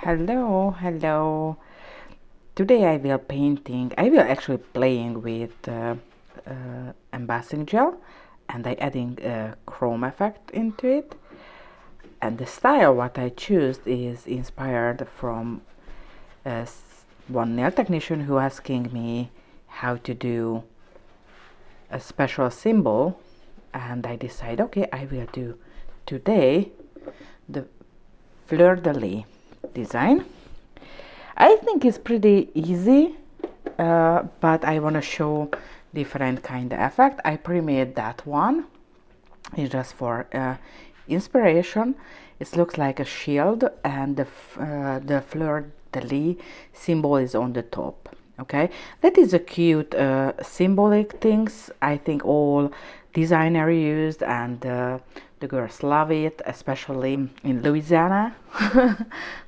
Hello. Today I will actually playing with embossing gel, and I adding a chrome effect into it. And the style what I choose is inspired from one nail technician who asking me how to do a special symbol, and I decide, okay, I will do today the Fleur-de-lis design. I think it's pretty easy, but I want to show different kind of effect. I pre-made that one. It's just for inspiration. It looks like a shield, and the fleur-de-lis symbol is on the top. Okay, that is a cute symbolic things. I think all designer used, and the girls love it, especially in Louisiana,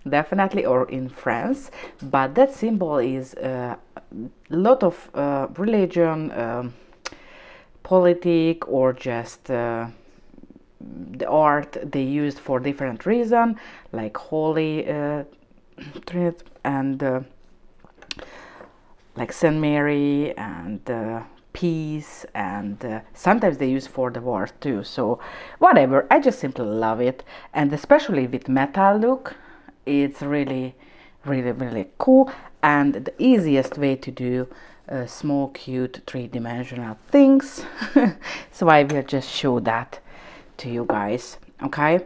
definitely, or in France. But that symbol is a lot of religion, politic, or just the art they used for different reason, like holy Trinity and like Saint Mary and peace, and sometimes they use for the war too. So whatever, I just simply love it, and especially with metal look, it's really cool, and the easiest way to do small cute three-dimensional things. So I will just show that to you guys. Okay,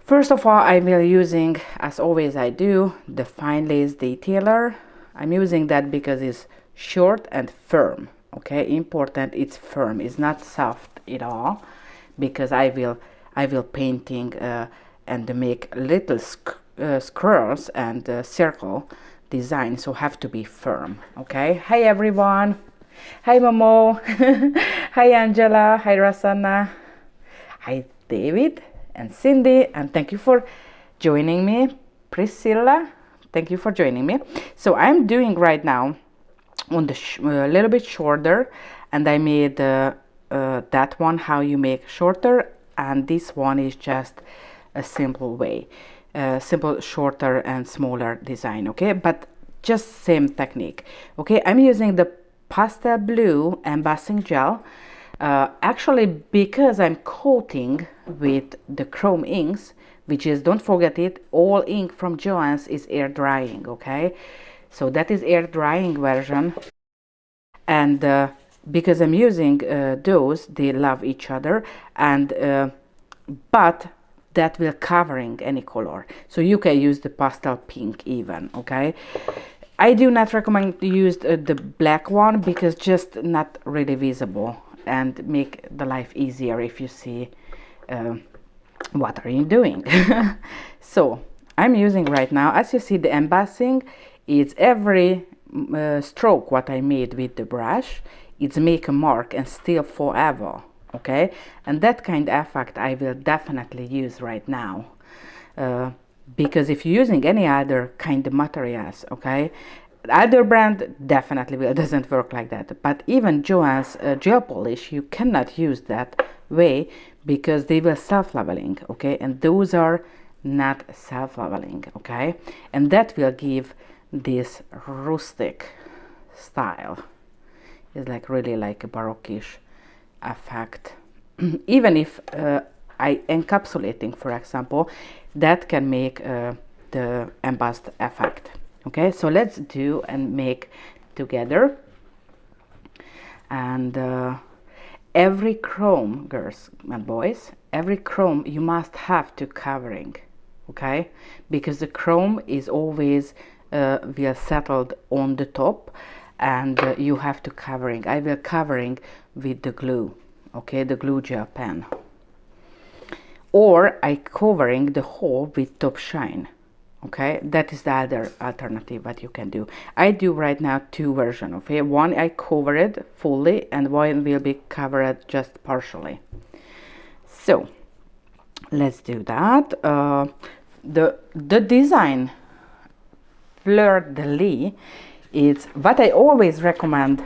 first of all, I will using, as always I do, the fine lace detailer. I'm using that because it's short and firm. Okay, important, it's firm, it's not soft at all, because I will painting and make little squares and circle design, so have to be firm. Okay, hi everyone, hi Momo, hi Angela, hi Rasanna, hi David and Cindy, and thank you for joining me. Priscilla, thank you for joining me. So I'm doing right now on the little bit shorter, and I made that one how you make shorter, and this one is just a simple way, simple shorter and smaller design. Okay, but just same technique. Okay, I'm using the pastel blue embossing gel, actually because I'm coating with the chrome inks, which is, don't forget it, all ink from JOHENS is air drying. Okay, so that is air drying version, and because I'm using those, they love each other, and but that will covering any color, so you can use the pastel pink even. Okay, I do not recommend to use the black one, because just not really visible and make the life easier if you see what are you doing. So I'm using right now, as you see, the embossing, it's every stroke what I made with the brush, it's make a mark and still forever. Okay, and that kind of effect I will definitely use right now, because if you're using any other kind of materials, okay, other brand definitely will doesn't work like that, but even JOHENS gel polish, you cannot use that way, because they will self-leveling. Okay, and those are not self-leveling. Okay, and that will give this rustic style. It's like really like a barockish effect. Even if I encapsulating, for example, that can make the embossed effect. Okay, so let's do and make together. And every chrome, girls and boys, every chrome you must have to covering. Okay, because the chrome is always will settled on the top, and you have to covering. I will covering with the glue. Okay, the glue gel pen, or I covering the whole with top shine. Okay, that is the other alternative what you can do. I do right now two versions. Okay, one I cover it fully, and one will be covered just partially. So let's do that. The design Fleur-de-lis, it's what I always recommend.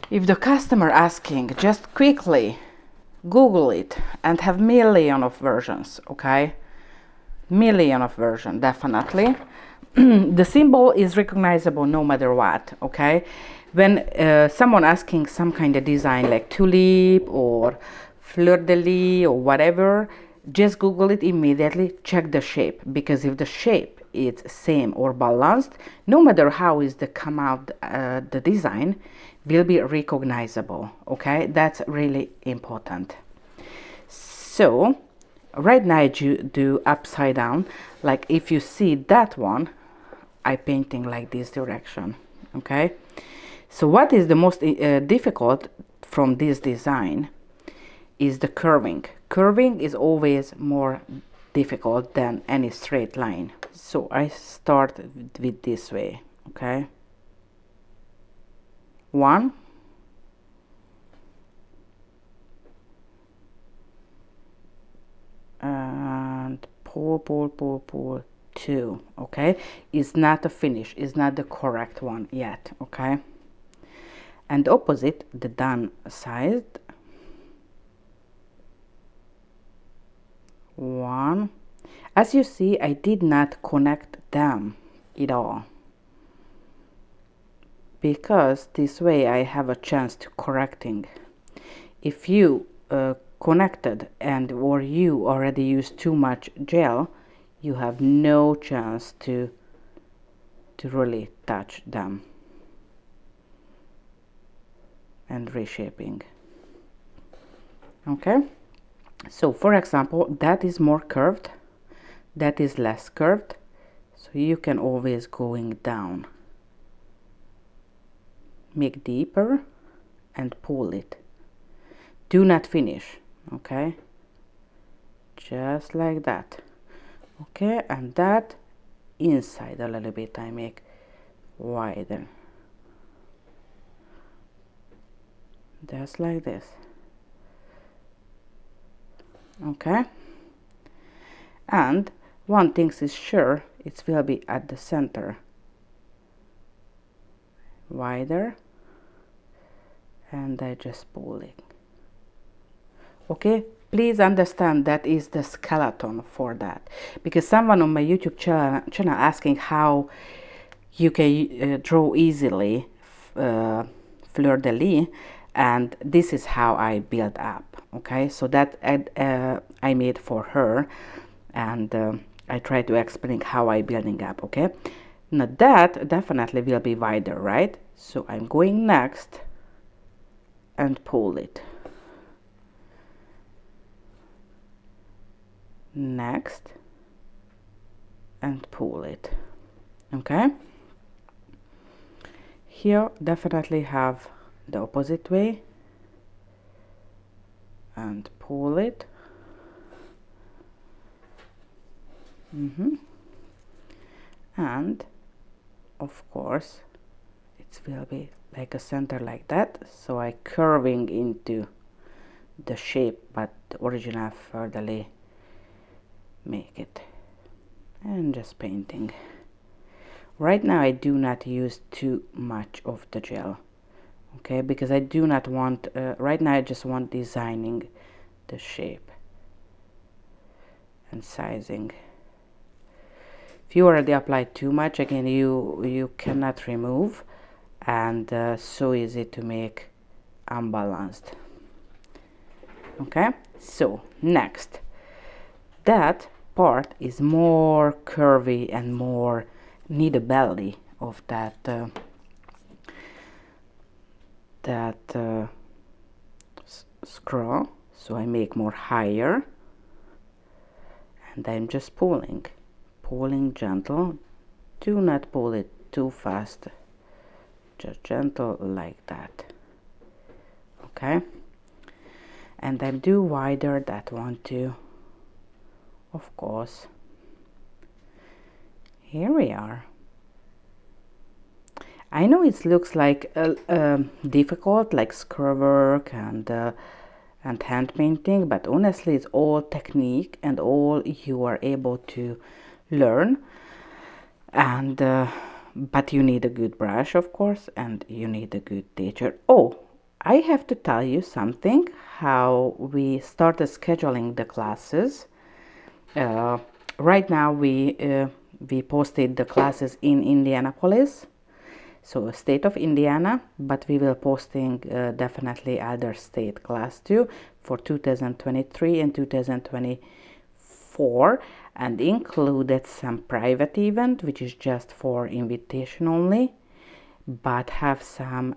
If the customer asking, just quickly Google it and have million of versions. Okay, million of version, definitely. The symbol is recognizable no matter what, okay? When someone asking some kind of design like tulip or fleur-de-lis or whatever, just Google it immediately, check the shape, because if the shape is same or balanced, no matter how is the come out the design will be recognizable, okay? That's really important. So right now I do upside down, like if you see that one, I painting like this direction, okay? So what is the most difficult from this design is the curving. Curving is always more difficult than any straight line. So I start with this way, okay? One, and pull, two, okay? It's not a finish, it's not the correct one yet, okay? And opposite, the done side, one. As you see, I did not connect them at all, because this way I have a chance to correcting. If you connected and or you already used too much gel, you have no chance to really touch them and reshaping, okay? So for example, that is more curved, that is less curved, so you can always going down, make deeper and pull it. Do not finish, okay? Just like that, okay? And that inside a little bit I make wider, just like this, okay? And one thing is sure, it will be at the center, wider, and I just pull it, okay? Please understand that is the skeleton for that, because someone on my YouTube channel asking how you can draw easily fleur-de-lis, and this is how I build up, okay? So that I made for her, and I try to explain how I building up, okay? Now that definitely will be wider, right? So I'm going next and pull it, next and pull it, okay? Here definitely have the opposite way and pull it, and of course it will be like a center like that, so I curving into the shape, but the original fleur-de-lis make it, and just painting. Right now I do not use too much of the gel, okay, because I do not want right now I just want designing the shape and sizing. If you already applied too much, again you cannot remove, and so easy to make unbalanced, okay? So next, that part is more curvy and more need a belly of that scroll, so I make more higher, and I'm just pulling gentle. Do not pull it too fast, just gentle like that, okay? And I do wider that one too, of course. Here we are. I know it looks like difficult, like screw work and hand painting, but honestly it's all technique and all you are able to learn, and but you need a good brush, of course, and you need a good teacher. Oh, I have to tell you something, how we started scheduling the classes. right now we posted the classes in Indianapolis, so state of Indiana, but we will posting definitely other state class too for 2023 and 2024, and included some private event which is just for invitation only, but have some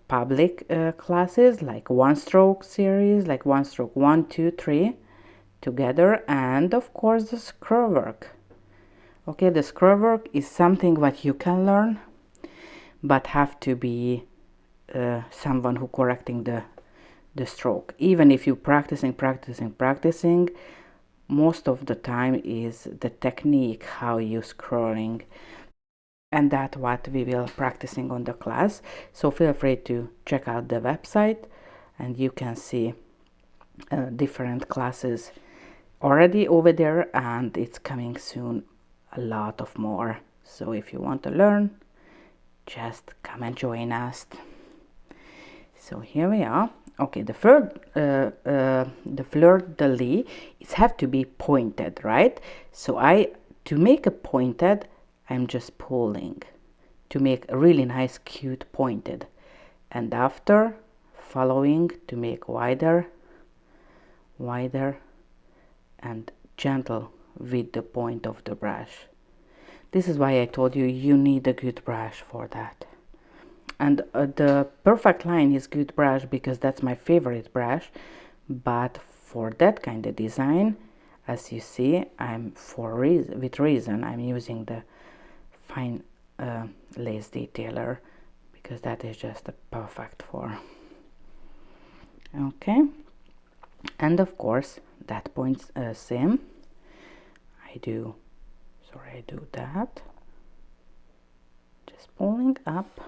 public classes like one stroke series, like one stroke 1, 2, 3 together, and of course the screw work. Okay, the screw work is something what you can learn, but have to be someone who correcting the stroke. Even if you practicing, most of the time is the technique how you scrolling, and that's what we will practicing on the class. So feel free to check out the website, and you can see different classes already over there, and it's coming soon a lot of more. So if you want to learn, just come and join us. So here we are. Okay, the fleur-de-lis, it have to be pointed, right? So to make a pointed, I'm just pulling to make a really nice cute pointed, and after following to make wider and gentle with the point of the brush. This is why I told you need a good brush for that. And the perfect line is good brush because that's my favorite brush, but for that kind of design, as you see, with reason I'm using the fine lace detailer, because that is just perfect for. Okay, and of course that points same. I do that, just pulling up,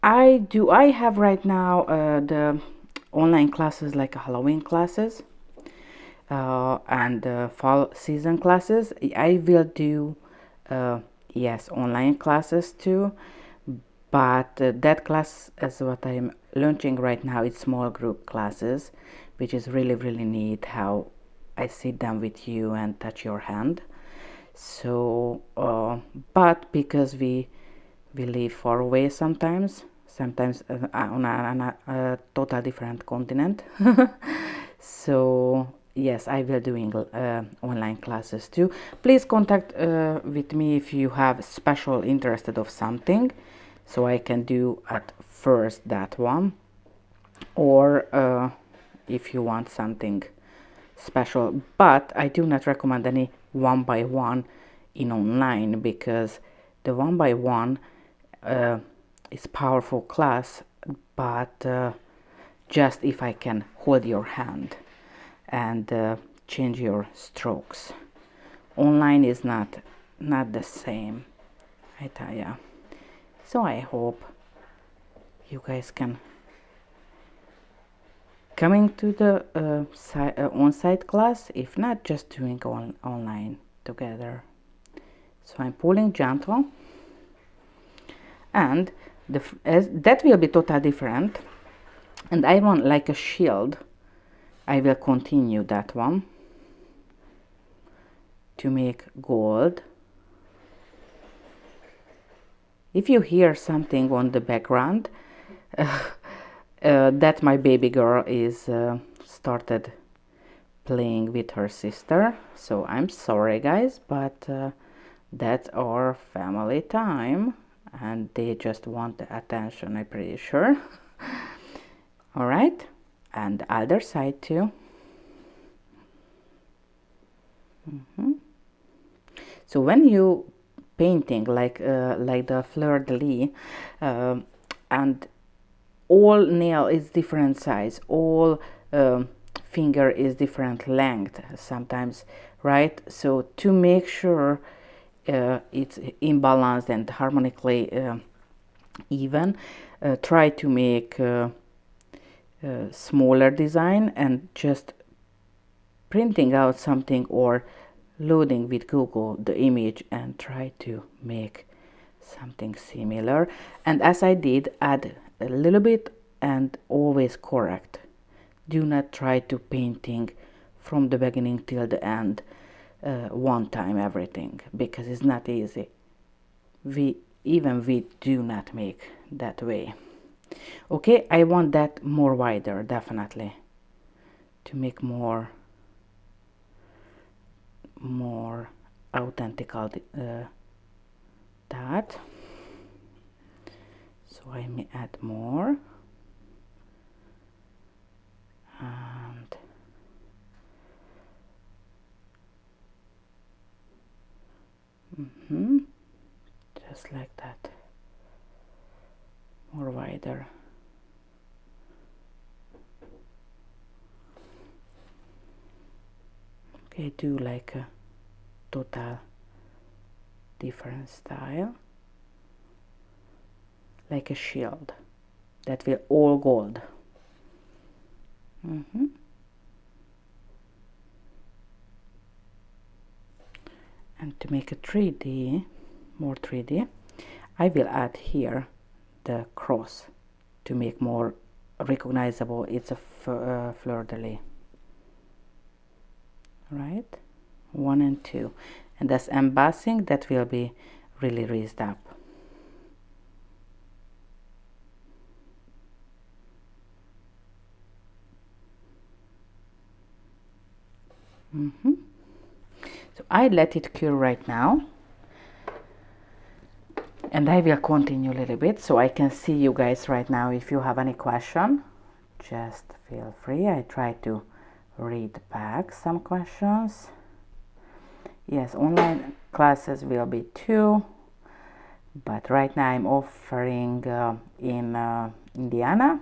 I have right now the online classes like Halloween classes and fall season classes. I will do yes, online classes too, but that class is what I'm launching right now. It's small group classes, which is really neat how I sit down with you and touch your hand. So but because we live far away sometimes on a total different continent, so yes, I will doing online classes too. Please contact with me if you have special interested of something, so I can do at first that one, or if you want something special. But I do not recommend any one by one in online, because the one by one is powerful class, but just if I can hold your hand and change your strokes. Online is not the same, I tell ya. So I hope you guys can coming to the on-site class, if not just doing online together. So I'm pulling gentle, and that will be totally different, and I want like a shield. I will continue that one to make gold. If you hear something on the background, that my baby girl is started playing with her sister, so I'm sorry guys, but that's our family time and they just want the attention, I'm pretty sure. All right, and the other side too. So when you painting like the fleur-de-lis, and all nail is different size, all finger is different length sometimes, right? So to make sure it's imbalanced and harmonically even, try to make smaller design and just printing out something or loading with Google the image and try to make something similar. And as I did, add a little bit and always correct. Do not try to painting from the beginning till the end one time everything, because it's not easy. We do not make that way. Okay, I want that more wider, definitely, to make more authentical that. So I may add more, and just like that, more wider. Okay, do like a total different style, like a shield that will all gold. And to make a 3D, more 3D, I will add here the cross to make more recognizable. It's a fleur-de-lis, right? 1 and 2, and that's embossing that will be really raised up. So I let it cure right now, and I will continue a little bit so I can see you guys right now. If you have any question, just feel free. I try to read back some questions. Yes, online classes will be 2, but right now I'm offering in Indiana,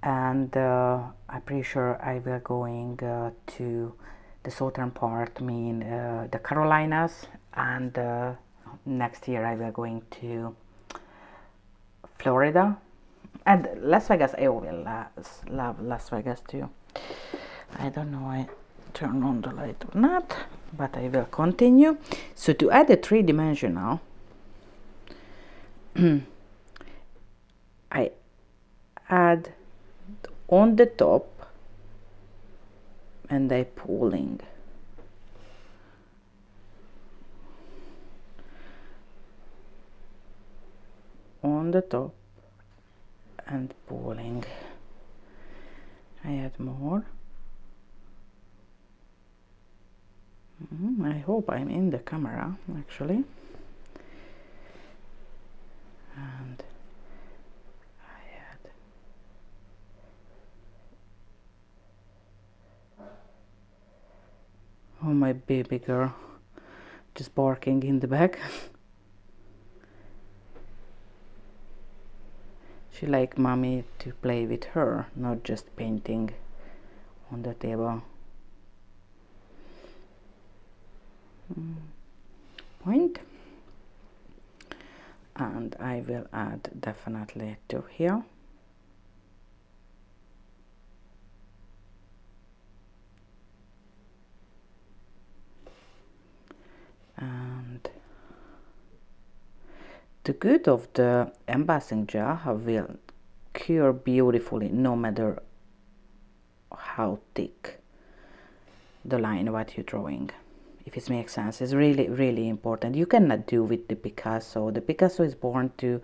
and I'm pretty sure I will going to the southern part, mean the Carolinas, and next year I will going to Florida and Las Vegas. I will love Las Vegas too. I don't know I turn on the light or not, but I will continue. So to add a three-dimensional, I add on the top and I pulling. On the top and pulling. I add more. I hope I'm in the camera actually. And I add. Oh, my baby girl just barking in the back. She like mommy to play with her, not just painting on the table. Point. And I will add definitely to here. And the good of the embossing gel will cure beautifully no matter how thick the line what you're drawing. If it makes sense, it's really important. You cannot do with the Picasso. The Picasso is born to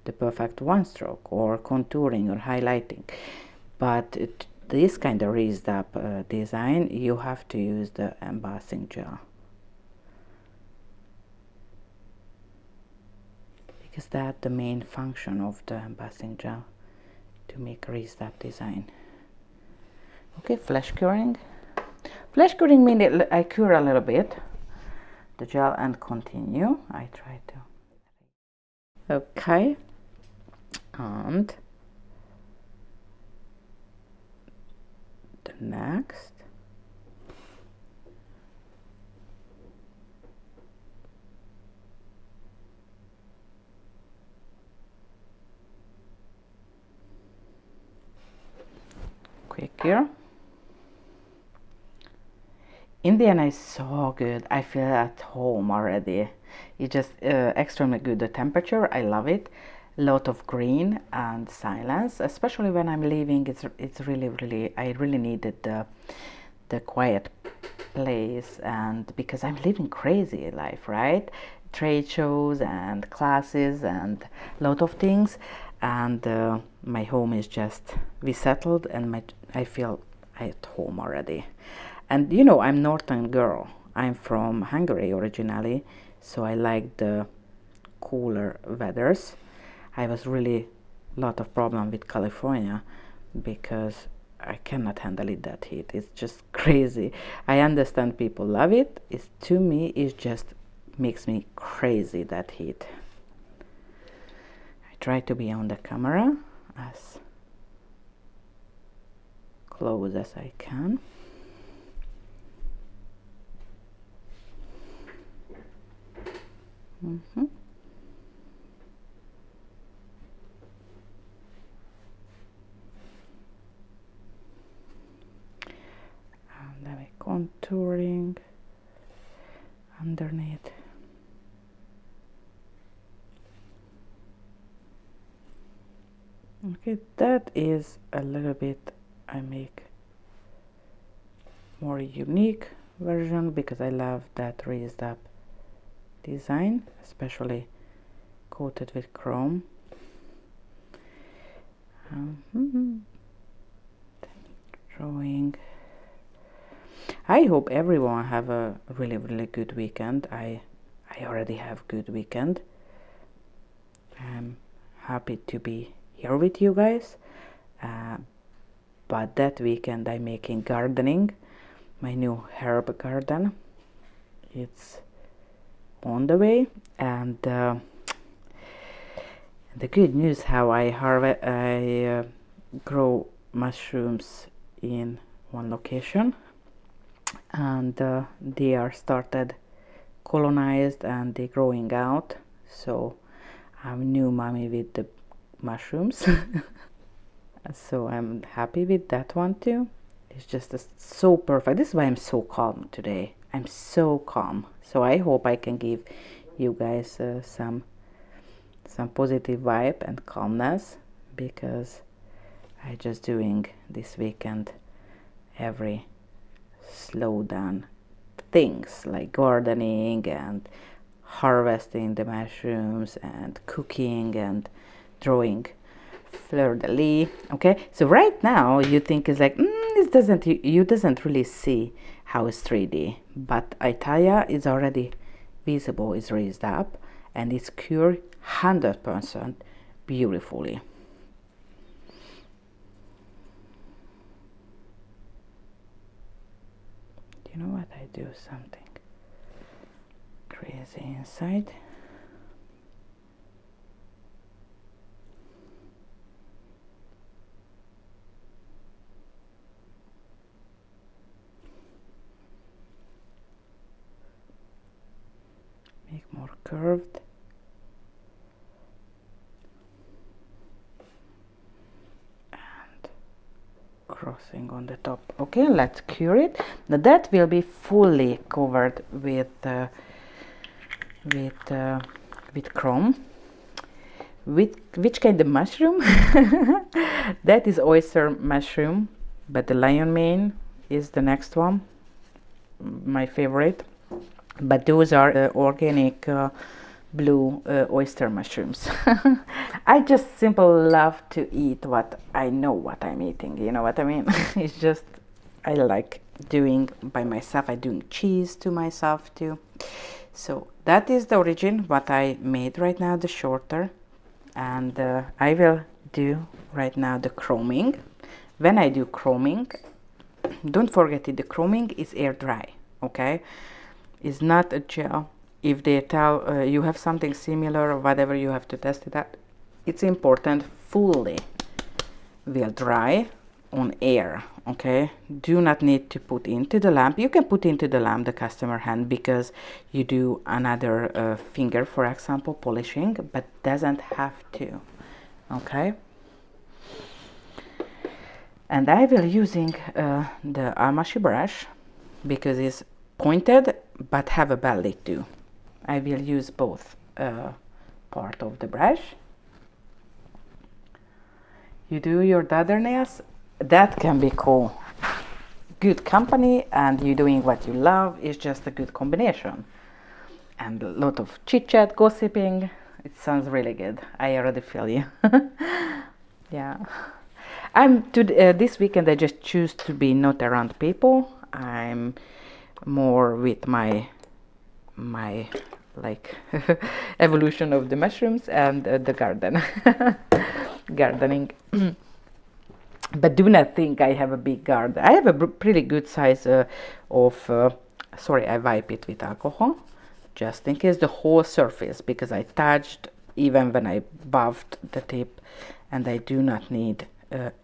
the perfect one stroke or contouring or highlighting, but this kind of raised up design, you have to use the embossing gel, because that's the main function of the embossing gel, to make raised up design. Okay, flash curing. Flash curing means I cure a little bit the gel and continue. I try to. Okay, and the next. Quick here. Indiana is so good. I feel at home already. It's just extremely good. The temperature, I love it. lot of green and silence, especially when I'm leaving. It's really I really needed the quiet place, and because I'm living crazy life, right? Trade shows and classes and lot of things, and my home is just, we settled, and I feel at home already. And you know, I'm northern girl. I'm from Hungary originally, so I like the cooler weathers. I was really lot of problem with California because I cannot handle it, that heat. It's just crazy. I understand people love it. It's, to me, it just makes me crazy, that heat. I try to be on the camera as close as I can. Mm-hmm. And then we contouring underneath. Okay, that is a little bit, I make more unique version because I love that raised up design, especially coated with chrome. Drawing. I hope everyone have a really good weekend. I already have good weekend. I'm happy to be here with you guys, but that weekend I'm making gardening, my new herb garden. It's on the way, and the good news, how I grow mushrooms in one location, and they are started colonized and they growing out, so I'm new mommy with the mushrooms. So I'm happy with that one too. It's just so perfect. This is why I'm so calm today. I'm so calm, so I hope I can give you guys some positive vibe and calmness, because I just doing this weekend every slow down things like gardening and harvesting the mushrooms and cooking and drawing Fleur-de-lis. Okay, so right now you think it's like it doesn't, you doesn't really see how it's 3D, but I tell ya, it's already visible, it's raised up, and it's cured 100% beautifully. You know what, I do something crazy inside. Make more curved. And crossing on the top. Okay, let's cure it. Now that will be fully covered with chrome. With which kind of mushroom? That is oyster mushroom, but the lion mane is the next one, my favorite. But those are organic blue oyster mushrooms. I just simply love to eat what I know what I'm eating, you know what I mean? It's just, I like doing by myself. I doing cheese to myself too. So that is the origin what I made right now, the shorter, and I will do right now the chroming. When I do chroming, don't forget it, the chroming is air dry, okay? It's not a gel. If they tell you have something similar or whatever, you have to test it out. It's important fully will dry on air, okay? Do not need to put into the lamp. You can put into the lamp the customer hand because you do another finger, for example, polishing, but doesn't have to, okay? And I will using the Almasi brush because it's pointed but have a belly too. I will use both part of the brush. you do your daughter nails, that can be cool. Good company and you doing what you love is just a good combination. And a lot of chit chat, gossiping. It sounds really good. I already feel you. Yeah. This weekend I just choose to be not around people. I'm more with my like evolution of the mushrooms and the garden. Gardening. But do not think I have a big garden. I have a pretty good size sorry, I wipe it with alcohol just in case, the whole surface, because I touched even when I buffed the tip, and I do not need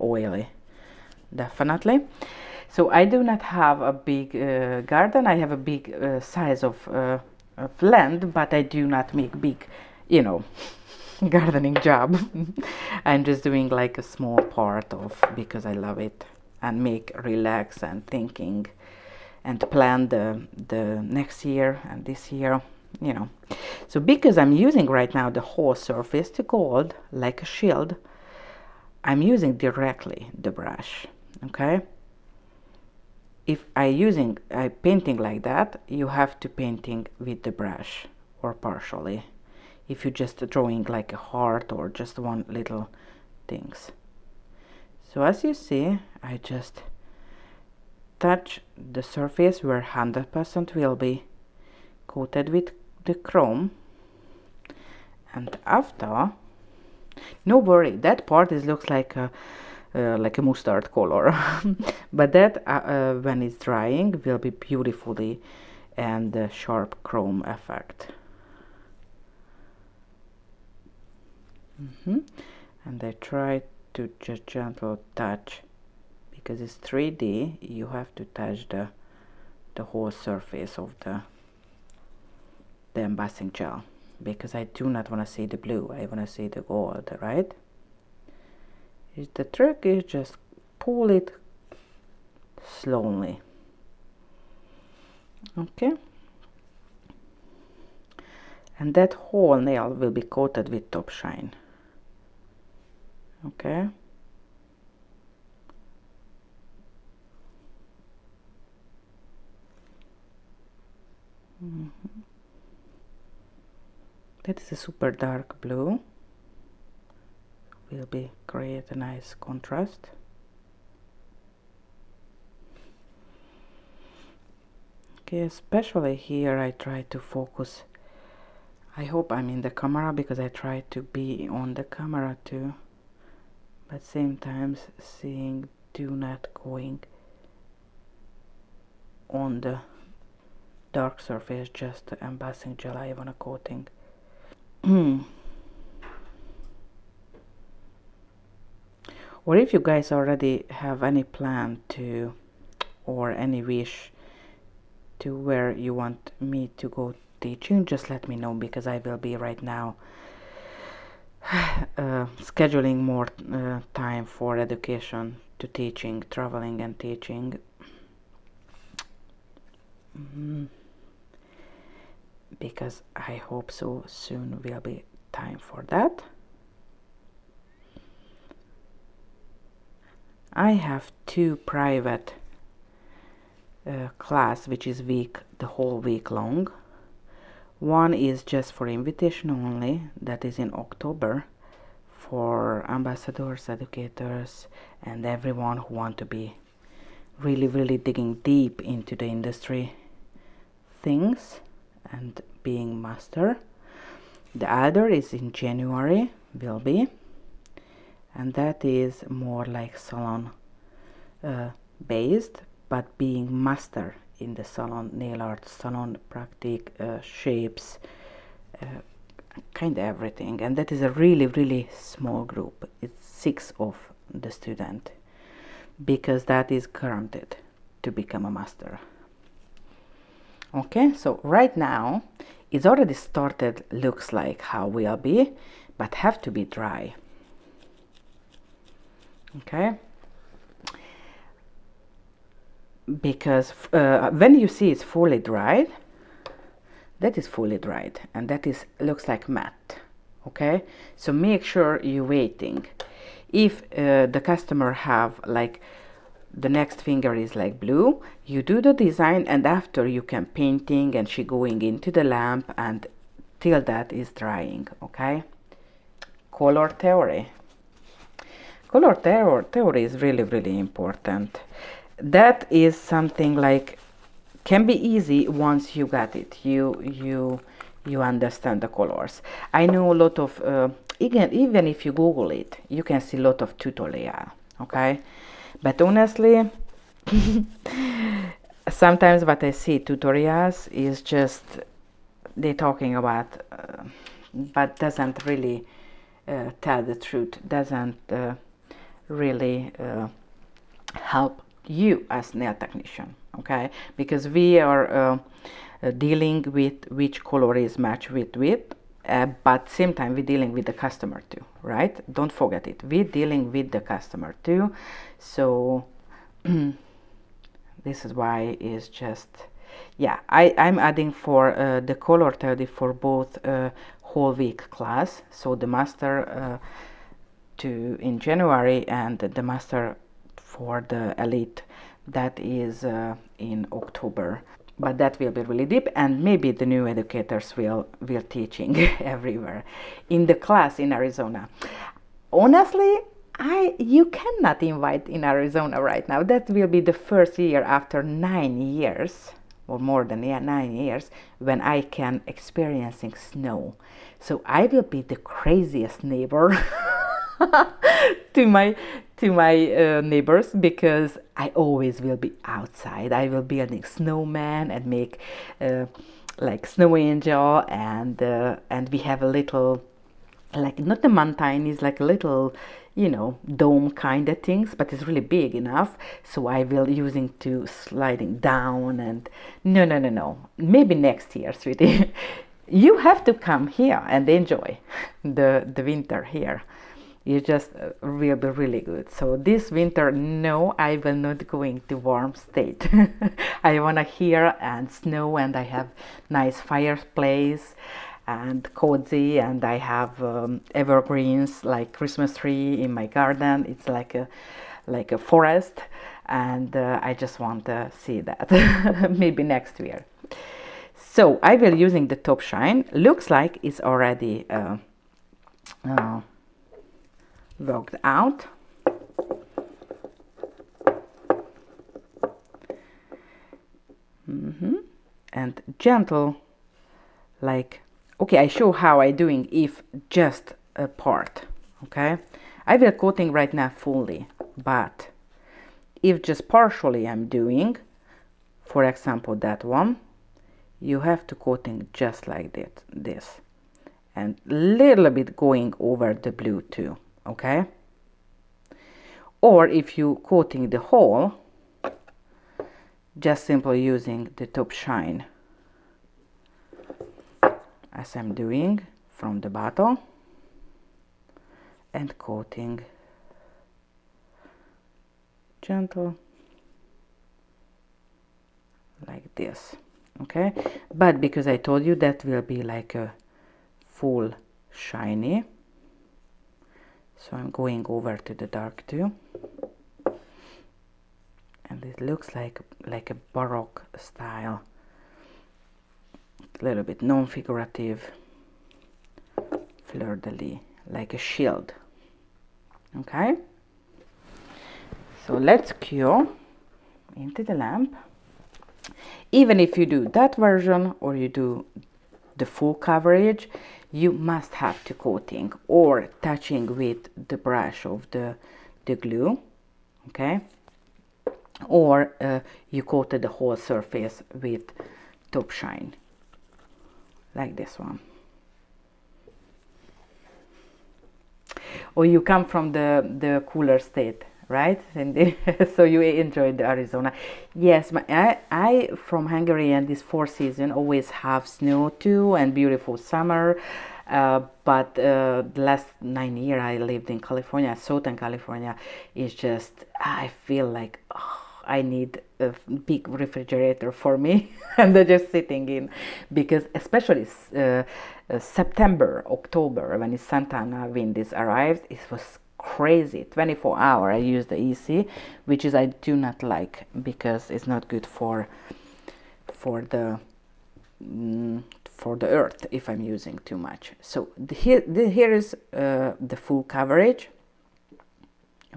oily, definitely. So I do not have a big garden. I have a big size of land, but I do not make big, gardening job. I'm just doing like a small part of, because I love it and make relax and thinking and plan the next year and this year, So because I'm using right now the whole surface to gold like a shield, I'm using directly the brush. Okay, if I painting like that, you have to painting with the brush or partially. If you're just drawing like a heart or just one little things. So as you see, I just touch the surface where 100% will be coated with the chrome, and after, no worry, that part looks like a mustard color, but that when it's drying will be beautifully and sharp chrome effect. And I try to just gentle touch, because it's 3D, you have to touch the whole surface of the embossing gel, because I do not want to see the blue, I want to see the gold, right? The trick is just pull it slowly. Okay, and that whole nail will be coated with top shine. Okay, that is a super dark blue, will be create a nice contrast. Okay, especially here I try to focus. I hope I'm in the camera, because I try to be on the camera too, but same times seeing do not going on the dark surface, just the embossing gel I want a coating. Or if you guys already have any plan to, or any wish to where you want me to go teaching, just let me know, because I will be right now scheduling more time for education to teaching, traveling and teaching. Because I hope so soon will be time for that. I have 2 private class which is the whole week long. One is just for invitation only, that is in October, for ambassadors, educators, and everyone who want to be really digging deep into the industry things and being master. The other is in January, will be, and that is more like salon based, but being master in the salon, nail art, salon practice, shapes, kind of everything. And that is a really small group. It's 6 of the student, because that is guaranteed to become a master. Okay, so right now it's already started, looks like how will be, but have to be dry. Okay, because when you see it's fully dried, that is fully dried, and that is looks like matte. Okay, so make sure you're waiting. If the customer have like the next finger is like blue, you do the design, and after you can painting and she going into the lamp and till that is drying. Okay. Color theory. Theory is really important. That is something like can be easy once you got it. You understand the colors. I know a lot of even if you Google it, you can see a lot of tutorial. Okay, but honestly, sometimes what I see tutorials is just they talking about, but doesn't really tell the truth. Doesn't really help you as nail technician. Okay, because we are dealing with which color is matched with but same time we're dealing with the customer too, right? Don't forget it, we're dealing with the customer too. So this is why it's just, yeah, I'm adding for the color theory for both whole week class, so the master to in January and the master for the elite that is in October. But that will be really deep, and maybe the new educators will teaching everywhere in the class in Arizona. Honestly, you cannot invite in Arizona right now. That will be the first year after 9 years or more than 9 years when I can experiencing snow. So I will be the craziest neighbor to my neighbors, because I always will be outside. I will building snowman and make like snow angel, and we have a little, like not a mountain, is like a little, you know, dome kind of things, but it's really big enough. So I will using to sliding down, and no, maybe next year, sweetie. You have to come here and enjoy the winter here. You just will be really good. So this winter, no, I will not going to warm state. I wanna here and snow, and I have nice fireplace and cozy, and I have evergreens like Christmas tree in my garden. It's like a forest, and I just want to see that maybe next year. So I will using the top shine. Looks like it's already worked out. And gentle, like, okay, I show how I doing if just a part. Okay, I will coating right now fully, but if just partially I'm doing, for example that one, you have to coating just like this and little bit going over the blue too. Okay, or if you coating the whole, just simply using the top shine as I'm doing from the bottle and coating gentle like this. Okay, but because I told you that will be like a full shiny, so I'm going over to the dark too, and it looks like a Baroque style, a little bit non-figurative fleur-de-lis, like a shield. Okay, so let's cure into the lamp. Even if you do that version or you do the full coverage, you must have to coating or touching with the brush of the glue. Okay, or you coated the whole surface with top shine like this one. Or you come from the cooler state, right? And so you enjoyed the Arizona. Yes, I from Hungary, and this 4 season always have snow too and beautiful summer. But the last 9 years I lived in California, Southern California. Is just, I feel like, oh, I need a big refrigerator for me and they're just sitting in, because especially September, October, when it's Santa Ana wind is arrived, it was crazy. 24-hour I use the EC, which is I do not like because it's not good for the for the earth if I'm using too much. So here is the full coverage,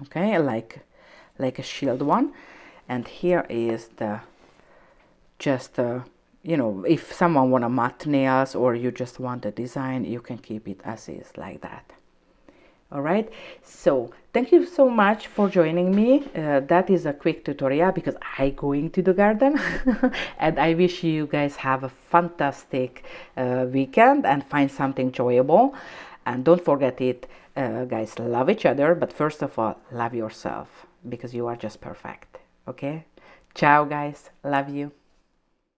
okay, like a shield one, and here is the just you know, if someone want a matte nails or you just want the design, you can keep it as is like that. All right, so thank you so much for joining me. That is a quick tutorial because I go into the garden and I wish you guys have a fantastic weekend and find something enjoyable. And don't forget it, guys, love each other, but first of all, love yourself because you are just perfect. Okay, ciao guys, love you.